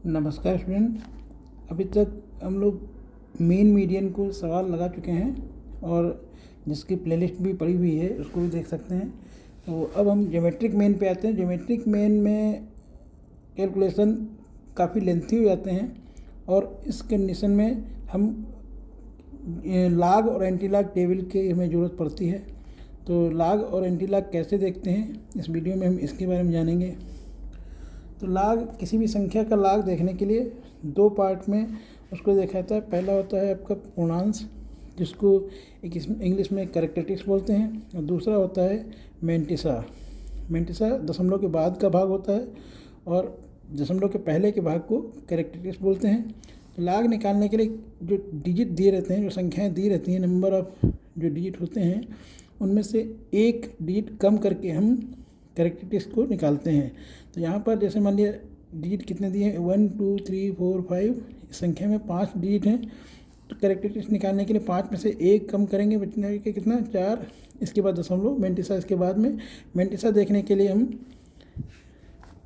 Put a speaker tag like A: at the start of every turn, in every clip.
A: नमस्कार स्टूडेंट। अभी तक हम लोग मेन मीडियन को सवाल लगा चुके हैं और जिसकी प्लेलिस्ट भी पड़ी हुई है उसको भी देख सकते हैं। तो अब हम ज्योमेट्रिक मेन पे आते हैं। ज्योमेट्रिक मेन में कैलकुलेशन काफ़ी लेंथी हो जाते हैं और इस कंडीशन में हम लाग और एंटी लाग टेबल की हमें ज़रूरत पड़ती है। तो लाग और एंटी लाग कैसे देखते हैं इस वीडियो में हम इसके बारे में जानेंगे। तो लाग, किसी भी संख्या का लाग देखने के लिए दो पार्ट में उसको देखा जाता है। पहला होता है आपका पूर्णांश, जिसको एक इंग्लिश में कैरेक्टरिस्टिक्स बोलते हैं, और दूसरा होता है मैंटिसा। मैंटिसा दशमलव के बाद का भाग होता है और दशमलव के पहले के भाग को कैरेक्टरिस्टिक्स बोलते हैं। तो लाग निकालने के लिए जो डिजिट दिए रहते हैं, जो संख्याएँ दी रहती हैं, नंबर ऑफ जो डिजिट होते हैं, उनमें से एक डिजिट कम करके हम कैरेक्टरिस्टिक्स को निकालते हैं। तो यहाँ पर जैसे मान लिया डिजिट कितने दिए हैं, 1 2 3 4 5, इस संख्या में 5 डिजिट हैं। तो कैरेक्टरिस्टिक्स निकालने के लिए 5 में से एक कम करेंगे, बचने के कितना 4, इसके बाद दशमलव, मैंटिसा इसके बाद में। मैंटिसा देखने के लिए हम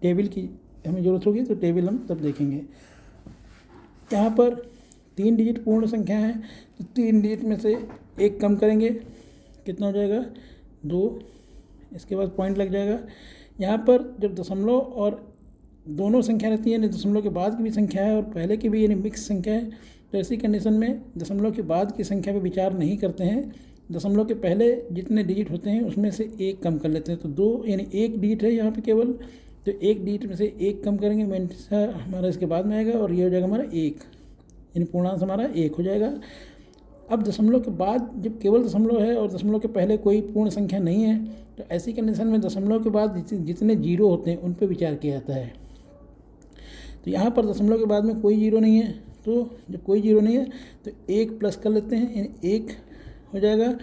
A: टेबल की हमें ज़रूरत होगी, तो टेबल हम तब देखेंगे। यहाँ पर 3 डिजिट पूर्ण संख्या है, तो 3 डिजिट में से एक कम करेंगे, कितना हो जाएगा 2, इसके बाद पॉइंट लग जाएगा। यहाँ पर जब दशमलव और दोनों संख्या रहती है, यानी दशमलव के बाद की भी संख्या है और पहले की भी, यानी मिक्स संख्या है, तो ऐसी कंडीशन में दशमलव के बाद की संख्या पर विचार नहीं करते हैं। दशमलव के पहले जितने डिजिट होते हैं उसमें से एक कम कर लेते हैं। तो 2 यानी एक डिजिट है यहाँ पे केवल, तो एक डिजिट में से एक कम करेंगे, मैंटिसा हमारा इसके बाद में आएगा और ये हो जाएगा हमारा 1, यानी पूर्णांश हमारा 1 हो जाएगा। अब दशमलव के बाद जब केवल दशमलव है और दशमलव के पहले कोई पूर्ण संख्या नहीं है, तो ऐसी कंडीशन में दशमलव के बाद जितने जीरो होते हैं उन पर विचार किया जाता है। तो यहाँ पर दशमलव के बाद में कोई जीरो नहीं है, तो जब कोई जीरो नहीं है तो 1 प्लस कर लेते हैं, यानी 1 हो जाएगा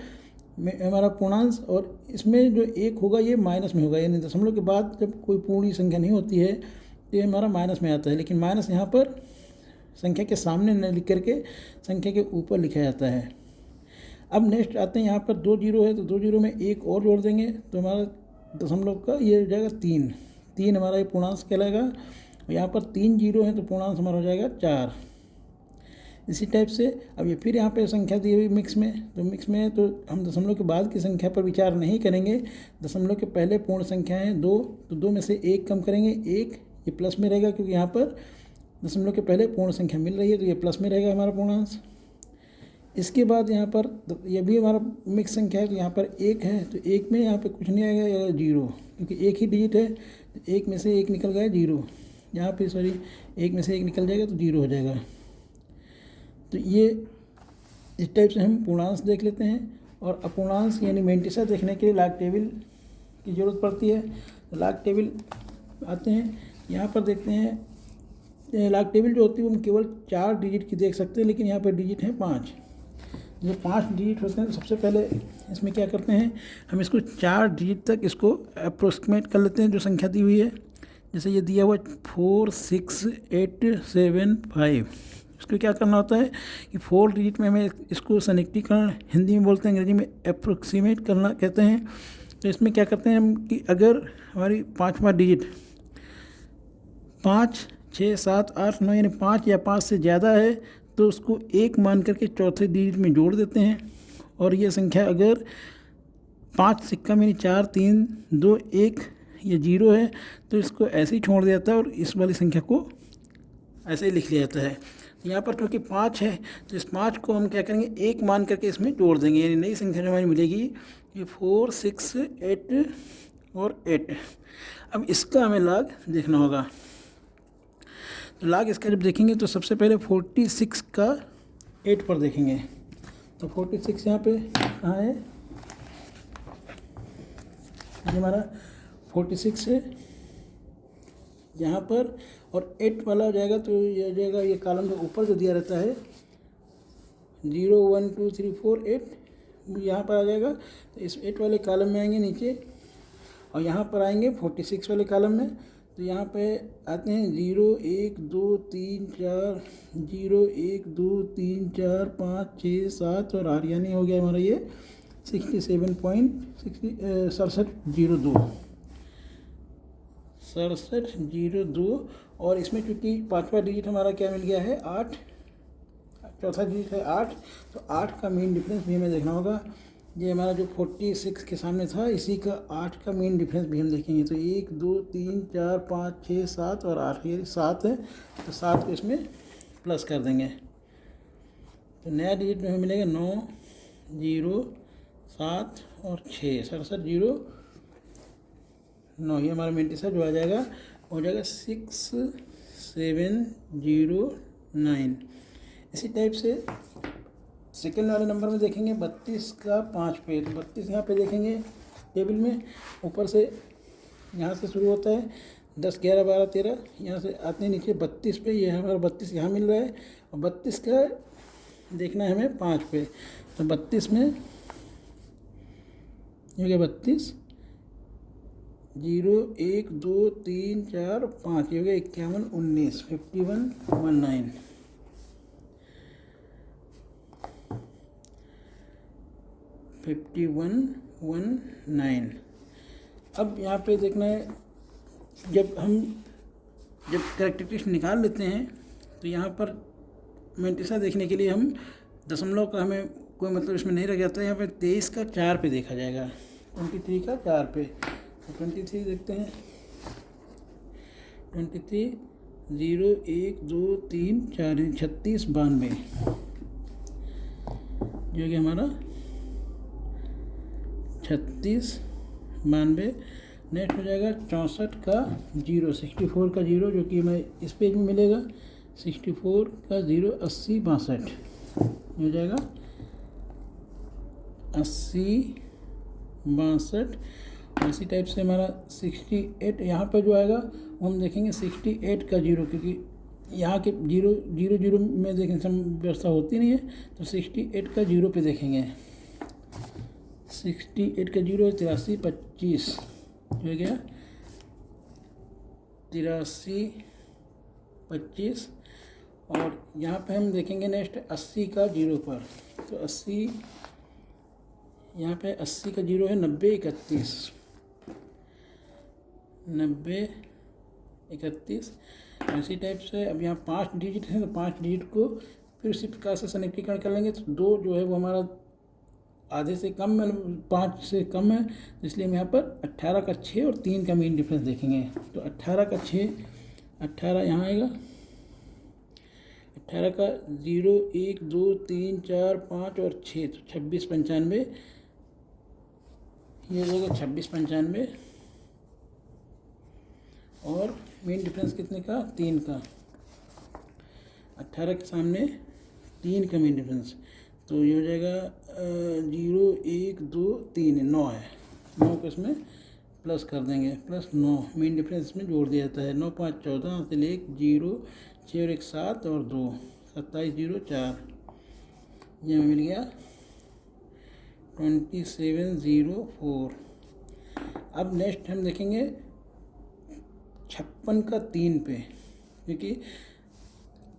A: हमारा पूर्णांश। और इसमें जो 1 होगा ये माइनस में होगा, यानी दशमलव के बाद जब कोई पूर्ण संख्या नहीं होती है तो ये हमारा माइनस में आता है, लेकिन माइनस यहाँ पर संख्या के सामने न लिख करके संख्या के ऊपर लिखा जाता है। अब नेक्स्ट आते हैं, यहाँ पर 2 जीरो है तो 2 जीरो में एक और जोड़ देंगे, तो हमारा दशमलव का ये हो जाएगा 3 हमारा ये पूर्णांश कहलाएगा। और यहाँ पर 3 जीरो है तो पूर्णांश हमारा हो जाएगा 4। इसी टाइप से अब ये फिर यहाँ पे संख्या दी हुई मिक्स में, तो मिक्स में तो हम दशमलव के बाद की संख्या पर विचार नहीं करेंगे। दशमलव के पहले पूर्ण संख्या है 2, तो 2 में से एक कम करेंगे, 1 ये प्लस में रहेगा, क्योंकि यहाँ पर दशमलव के पहले पूर्ण संख्या मिल रही है, तो ये प्लस में रहेगा हमारा पूर्णांश। इसके बाद यहाँ पर ये भी हमारा मिक्स संख्या है, तो यहाँ पर 1 है, तो 1 में यहाँ पे कुछ नहीं आएगा, या 0, क्योंकि एक ही डिजिट है, तो 1 में से 1 निकल गया 0, यहाँ पे 1 में से 1 निकल जाएगा तो 0 हो जाएगा। तो ये इस टाइप से हम पूर्णांश देख लेते हैं। और अपूर्णांश यानी मैंटिसा देखने के लिए लाग टेबल की ज़रूरत पड़ती है। तो लाग टेबल आते हैं, यहाँ पर देखते हैं लाग टेबल जो होती है वो हम केवल 4 डिजिट की देख सकते हैं, लेकिन यहाँ पर डिजिट है 5। जो 5 डिजिट होते हैं, तो सबसे पहले इसमें क्या करते हैं, हम इसको 4 डिजिट तक इसको अप्रोक्सीमेट कर लेते हैं जो संख्या दी हुई है। जैसे ये दिया हुआ 4 6 8 7 5, इसको क्या करना होता है कि 4 डिजिट में हमें इसको सन्निकटीकरण हिंदी में बोलते हैं, अंग्रेजी में अप्रोक्सीमेट करना कहते हैं। तो इसमें क्या करते हैं हम कि अगर हमारी 5वां डिजिट 5 6 7 8 9 यानी 5 या 5 से ज़्यादा है, तो उसको 1 मान करके चौथे डिजिट में जोड़ देते हैं। और ये संख्या अगर 5 से कम यानी 4 3 2 1 या 0 है, तो इसको ऐसे ही छोड़ दिया जाता है और इस वाली संख्या को ऐसे ही लिख लिया जाता है। यहाँ पर क्योंकि 5 है, तो इस 5 को हम क्या करेंगे, 1 मान करके इसमें जोड़ देंगे, यानी नई संख्या जो हमारी मिलेगी ये 4 6 8 और 8। अब इसका हमें लाग देखना होगा। तो लाग इसका जब देखेंगे तो सबसे पहले 46 का 8 पर देखेंगे। तो 46 यहाँ पे कहाँ है, ये हमारा 46 है यहाँ पर, और 8 वाला हो जाएगा, तो ये हो जाएगा ये कॉलम जो ऊपर जो दिया रहता है 0 1 2 3 4 8 यहाँ पर आ जाएगा। तो इस 8 वाले कॉलम में आएंगे नीचे, और यहाँ पर आएंगे 46 वाले कॉलम में। तो यहाँ पे आते हैं 0 1 2 3 4 0 1 2 3 4 5 6 7 और 8, यानी हो गया हमारा ये 67.6702। 6702 और इसमें चूँकि पाँचवा डिजिट हमारा क्या मिल गया है 8, चौथा डिजिट है 8, तो 8 का मेन डिफरेंस भी हमें देखना होगा। ये हमारा जो 46 के सामने था, इसी का 8 का मेन डिफरेंस भी हम देखेंगे। तो 1 2 3 4 5 6 7 और 8, ये 7 है, तो 7 को इसमें प्लस कर देंगे। तो नया डिजिट में हमें मिलेगा 9 0 7 और 6, 67 0 9, ये हमारा मेंटिसा जो आ जाएगा हो जाएगा 6709। इसी टाइप से सेकेंड वाले नंबर में देखेंगे 32 का 5 पे, तो 32 यहाँ पे देखेंगे टेबल में, ऊपर से यहाँ से शुरू होता है 10 11 12 13, यहाँ से आते हैं नीचे 32 पे, ये हमारा 32 यहाँ मिल रहा है, और 32 का देखना है हमें 5 पे। तो 32 में ये हो गया 32 0 1 2 3 4 5, ये हो गया 51 19, 5119। अब यहाँ पे देखना है, जब कैरेक्टरिस्टिक्स निकाल लेते हैं तो यहाँ पर मेंटिसा देखने के लिए हम दशमलव का हमें कोई मतलब इसमें नहीं रह जाता है। यहाँ पे 23 का 4 पे देखा जाएगा, 23 का 4 पे। तो 23 देखते हैं, 23 0 1 2 3 4 36 92, जो कि हमारा 36 92। नेक्स्ट हो जाएगा 64 का 0, 64 का 0, जो कि हमें इस पेज में मिलेगा। 64 का 0 80 62, हो जाएगा 80 62। इसी टाइप से हमारा 68 यहाँ पर जो आएगा वो हम देखेंगे 68 का 0, क्योंकि यहाँ के 0 0 0 में देखें सम व्यवस्था होती नहीं है, तो 68 का 0 पे देखेंगे। 68 का 0 83 25, हो गया 83 25। और यहाँ पे हम देखेंगे नेक्स्ट 80 का 0 पर, तो 80 यहाँ पे 80 का 0 है 90 31, 90 31। इसी टाइप से अब यहाँ 5 डिजिट हैं, तो 5 डिजिट को फिर उसी प्रकार से सन्निकटन कर लेंगे। तो 2 जो है वो हमारा आधे से कम है, 5 से कम है, तो इसलिए हम यहाँ पर 18 का 6 और 3 का मेन डिफरेंस देखेंगे। तो 18 का 6, 18 यहाँ आएगा, 18 का 0 1 2 3 4 5 और 6, तो 26 95, ये हो जाएगा 26 95। और मेन डिफरेंस कितने का, 3 का। 18 के सामने 3 का मेन डिफरेंस, तो ये हो जाएगा 0 1 2 3 9 है, 9 को इसमें प्लस कर देंगे, प्लस 9 मेन डिफरेंस इसमें जोड़ दिया जाता है। 9 5 14, से 1 0 6 और 1 7 और 2 27 0 4, ये हमें मिल गया 2704। अब नेक्स्ट हम देखेंगे 56 का 3 पे, क्योंकि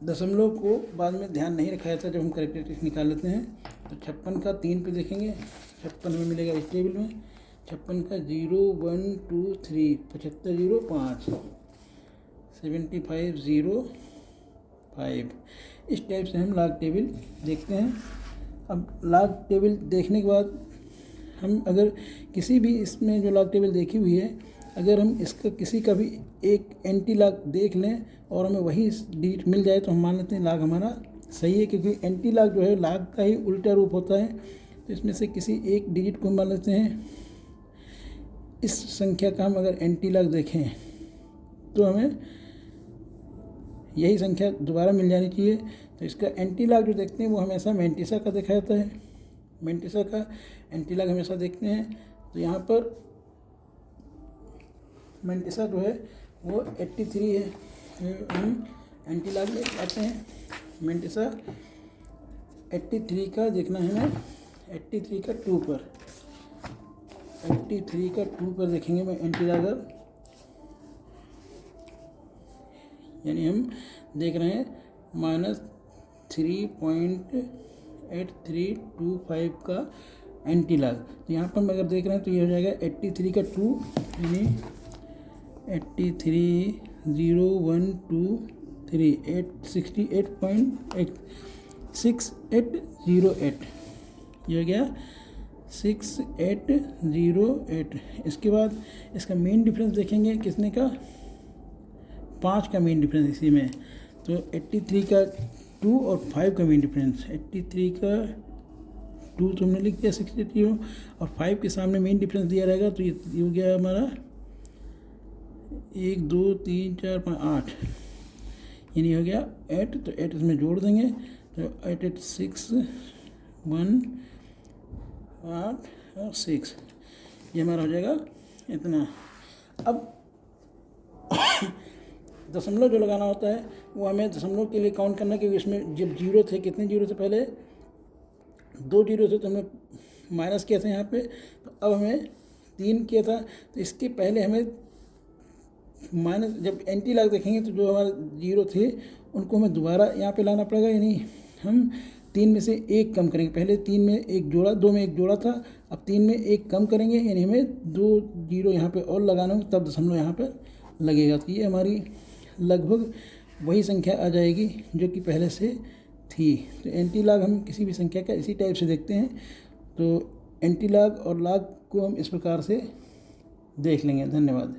A: दशमलव को बाद में ध्यान नहीं रखा जाता जब हम कैरेक्टरिस्टिक्स निकाल लेते हैं। तो 56 का 3 पे देखेंगे, 56 में मिलेगा इस टेबल में। 56 का 0 1 2 3, 75 0 5, 75 0 5। इस टाइप से हम लॉग टेबल देखते हैं। अब लॉग टेबल देखने के बाद हम अगर किसी भी इसमें जो लॉग टेबल देखी हुई है, अगर हम इसका किसी का भी एक एंटी लॉग देख लें और हमें वही डिजिट मिल जाए, तो हम मान लेते हैं लॉग हमारा सही है, क्योंकि एंटी लॉग जो है लॉग का ही उल्टा रूप होता है। तो इसमें से किसी एक डिजिट को मान लेते हैं। इस संख्या का हम अगर एंटी लॉग देखें तो हमें यही संख्या दोबारा मिल जानी चाहिए। तो इसका एंटी लॉग जो देखते हैं वो हमेशा मेंटिसा का देखा जाता है, मेंटिसा का एंटी लॉग हमेशा देखते हैं। तो यहाँ पर मेंटिसा जो है वो 83 है, हम एंटी लॉग ले आते हैं। मेंटिसा 83 का देखना है हमें, 83 का 2 पर, 83 का 2 पर देखेंगे मैं एंटी लॉग, यानी हम देख रहे हैं -3.8325 का एंटी लॉग। तो यहाँ पर हम अगर देख रहे हैं तो ये हो जाएगा 83 का 2, यानी 83 01238 68.6808 ये हो गया 6808। इसके बाद इसका मेन डिफरेंस देखेंगे किसने का, 5 का मेन डिफरेंस इसी में। तो 83 का 2 और 5 का मेन डिफरेंस, 83 का 2 तो हमने लिख दिया 63 और 5 के सामने मेन डिफरेंस दिया रहेगा। तो ये हो गया हमारा 1 2 3 4 5 8, यानी हो गया 8। तो 8 इसमें जोड़ देंगे तो 8 8 6 1 8 और 6, ये हमारा हो जाएगा इतना। अब दशमलव जो लगाना होता है वो हमें दशमलव के लिए काउंट करना, क्योंकि इसमें जब जीरो थे, कितने जीरो थे पहले, 2 जीरो थे तो हमने माइनस किया था यहाँ पे। तो अब हमें 3 किया था, तो इसके पहले हमें माइनस, जब एंटी लॉग देखेंगे तो जो हमारे जीरो थे उनको हमें दोबारा यहाँ पे लाना पड़ेगा, यानी हम 3 में से 1 कम करेंगे। पहले 3 में 1 जोड़ा, 2 में 1 जोड़ा था, अब 3 में 1 कम करेंगे, यानी हमें 2 जीरो यहाँ पे और लगाना होगा, तब दशमलव यहाँ पर लगेगा। तो ये हमारी लगभग वही संख्या आ जाएगी जो कि पहले से थी। तो एंटी लॉग हम किसी भी संख्या का इसी टाइप से देखते हैं। तो एंटी लॉग और लॉग को हम इस प्रकार से देख लेंगे। धन्यवाद।